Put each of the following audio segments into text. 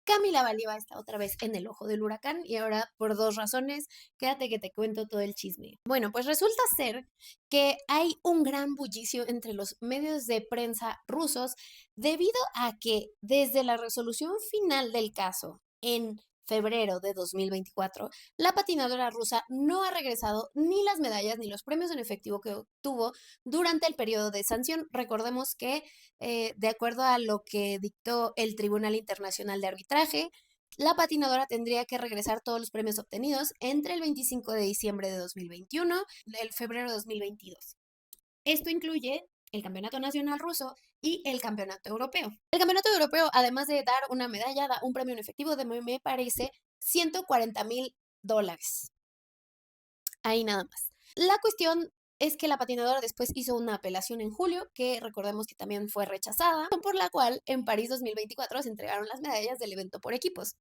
Camila Valieva está otra vez en el ojo del huracán y ahora por dos razones. Quédate que te cuento todo el chisme. Bueno, pues resulta ser que hay un gran bullicio entre los medios de prensa rusos debido a que desde la resolución final del caso en febrero de 2024, la patinadora rusa no ha regresado ni las medallas ni los premios en efectivo que obtuvo durante el periodo de sanción. Recordemos que de acuerdo a lo que dictó el Tribunal Internacional de Arbitraje, la patinadora tendría que regresar todos los premios obtenidos entre el 25 de diciembre de 2021 y el febrero de 2022. Esto incluye el Campeonato Nacional Ruso y el Campeonato Europeo. El Campeonato Europeo, además de dar una medalla, da un premio en efectivo de, me parece, $140,000. Ahí nada más. La cuestión es que la patinadora después hizo una apelación en julio, que recordemos que también fue rechazada, por la cual en París 2024 se entregaron las medallas del evento por equipos.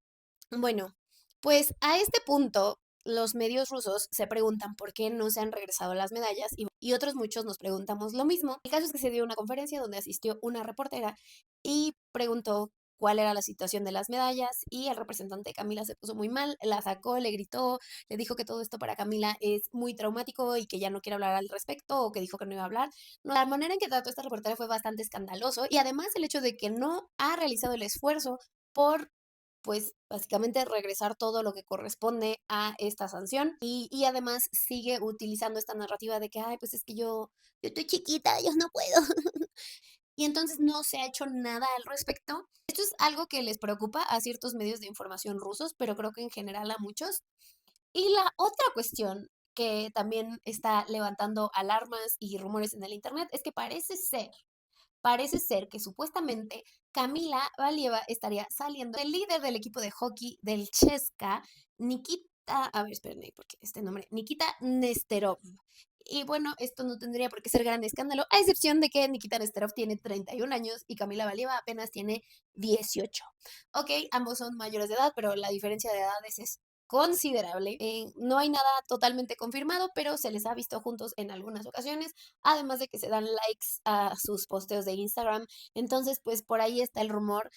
Bueno, pues a este punto los medios rusos se preguntan por qué no se han regresado las medallas y otros muchos nos preguntamos lo mismo. El caso es que se dio una conferencia donde asistió una reportera y preguntó cuál era la situación de las medallas y el representante de Camila se puso muy mal, la sacó, le gritó, le dijo que todo esto para Camila es muy traumático y que ya no quiere hablar al respecto o que dijo que no iba a hablar. No, la manera en que trató esta reportera fue bastante escandaloso y además el hecho de que no ha realizado el esfuerzo por pues básicamente regresar todo lo que corresponde a esta sanción y además sigue utilizando esta narrativa de que, ay, pues es que yo estoy chiquita, yo no puedo. Y entonces no se ha hecho nada al respecto. Esto es algo que les preocupa a ciertos medios de información rusos, pero creo que en general a muchos. Y la otra cuestión que también está levantando alarmas y rumores en el internet es que parece ser que supuestamente Camila Valieva estaría saliendo del líder del equipo de hockey del CSKA, Nikita, a ver, espérenme, porque este nombre, Nikita Nesterov. Y bueno, esto no tendría por qué ser gran escándalo, a excepción de que Nikita Nesterov tiene 31 años y Camila Valieva apenas tiene 18. Ok, ambos son mayores de edad, pero la diferencia de edades es considerable. No hay nada totalmente confirmado, pero se les ha visto juntos en algunas ocasiones, además de que se dan likes a sus posteos de Instagram. Entonces, pues por ahí está el rumor.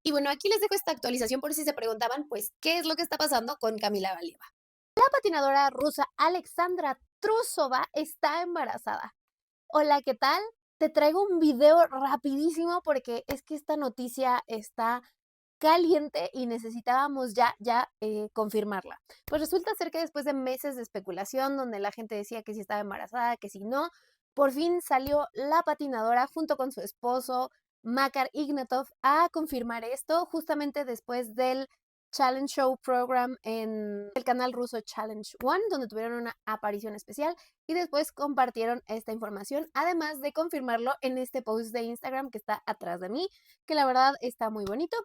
Y bueno, aquí les dejo esta actualización por si se preguntaban, pues, ¿qué es lo que está pasando con Camila Valieva? La patinadora rusa Alexandra Trusova está embarazada. Hola, ¿qué tal? Te traigo un video rapidísimo porque es que esta noticia está caliente y necesitábamos ya confirmarla. Pues resulta ser que después de meses de especulación, donde la gente decía que si estaba embarazada, que si no, por fin salió la patinadora junto con su esposo, Makar Ignatov, a confirmar esto justamente después del Challenge Show Program en el canal ruso Challenge One, donde tuvieron una aparición especial y después compartieron esta información, además de confirmarlo en este post de Instagram que está atrás de mí, que la verdad está muy bonito.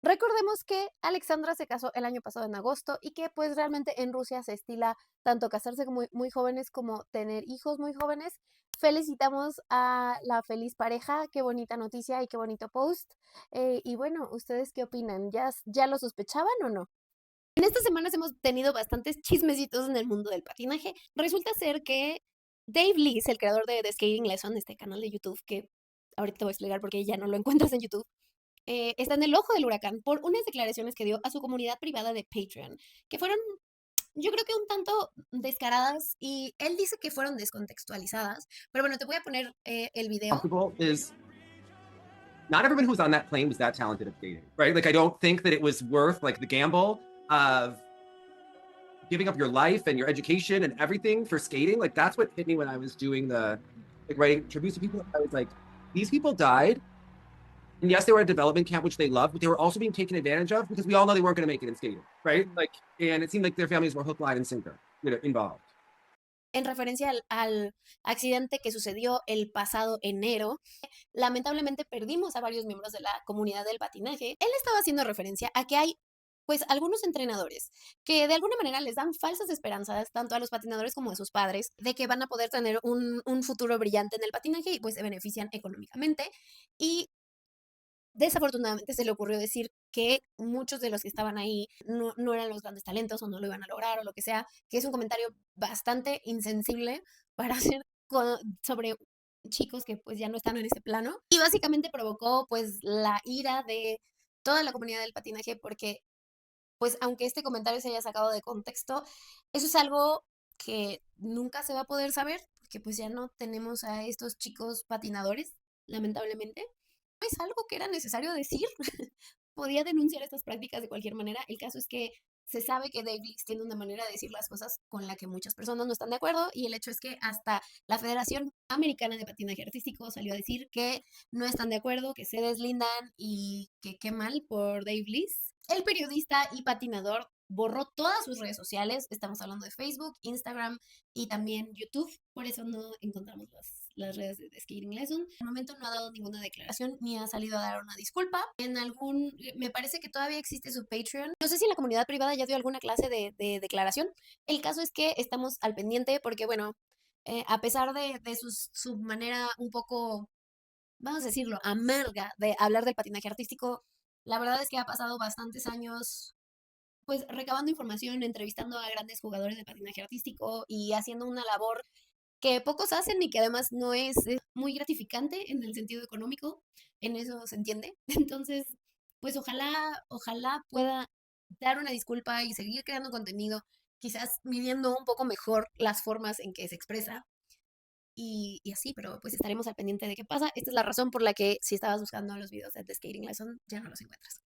Recordemos que Alexandra se casó el año pasado en agosto y que pues realmente en Rusia se estila tanto casarse muy, muy jóvenes como tener hijos muy jóvenes. Felicitamos a la feliz pareja, qué bonita noticia y qué bonito post. Y bueno, ¿ustedes qué opinan? ¿Ya lo sospechaban o no? En estas semanas hemos tenido bastantes chismecitos en el mundo del patinaje. Resulta ser que Dave Lees, el creador de The Skating Lesson, este canal de YouTube que ahorita te voy a explicar porque ya no lo encuentras en YouTube, está en el ojo del huracán por unas declaraciones que dio a su comunidad privada de Patreon, que fueron, yo creo que un tanto descaradas y él dice que fueron descontextualizadas, pero bueno, te voy a poner el video. Comfortable is not everyone who was on that plane was that talented at skating, right? Like, I don't think that it was worth like the gamble of giving up your life and your education and everything for skating. Like, that's what hit me when I was doing the like writing tributes to people. I was like, these people died. And yes, they were at a development camp, which they loved, but they were also being taken advantage of because we all know they weren't going to make it in skating, right? Like, and it seemed like their families were hook, line, and sinker, involved. En referencia al accidente que sucedió el pasado enero, lamentablemente perdimos a varios miembros de la comunidad del patinaje. Él estaba haciendo referencia a que hay pues algunos entrenadores que de alguna manera les dan falsas esperanzas tanto a los patinadores como a sus padres de que van a poder tener un futuro brillante en el patinaje y pues se benefician económicamente. Y desafortunadamente se le ocurrió decir que muchos de los que estaban ahí no eran los grandes talentos o no lo iban a lograr o lo que sea, que es un comentario bastante insensible para hacer sobre chicos que pues ya no están en ese plano y básicamente provocó pues la ira de toda la comunidad del patinaje porque, pues, aunque este comentario se haya sacado de contexto, eso es algo que nunca se va a poder saber, porque pues ya no tenemos a estos chicos patinadores, lamentablemente. Es algo que era necesario decir. Podía denunciar estas prácticas de cualquier manera. El caso es que se sabe que Dave Leaks tiene una manera de decir las cosas con la que muchas personas no están de acuerdo y el hecho es que hasta la Federación Americana de Patinaje Artístico salió a decir que no están de acuerdo, que se deslindan y que qué mal por Dave Leaks. El periodista y patinador borró todas sus redes sociales, estamos hablando de Facebook, Instagram y también YouTube, por eso no encontramos las redes de Skating Lesson. Al momento no ha dado ninguna declaración ni ha salido a dar una disculpa. Me parece que todavía existe su Patreon. No sé si la comunidad privada ya dio alguna clase de declaración. El caso es que estamos al pendiente porque, bueno, a pesar de su manera un poco, vamos a decirlo, amarga de hablar del patinaje artístico, la verdad es que ha pasado bastantes años pues recabando información, entrevistando a grandes jugadores de patinaje artístico y haciendo una labor que pocos hacen y que además no es muy gratificante en el sentido económico, en eso se entiende. Entonces, pues ojalá pueda dar una disculpa y seguir creando contenido, quizás midiendo un poco mejor las formas en que se expresa y así, pero pues estaremos al pendiente de qué pasa. Esta es la razón por la que si estabas buscando los videos de The Skating Lesson, ya no los encuentras.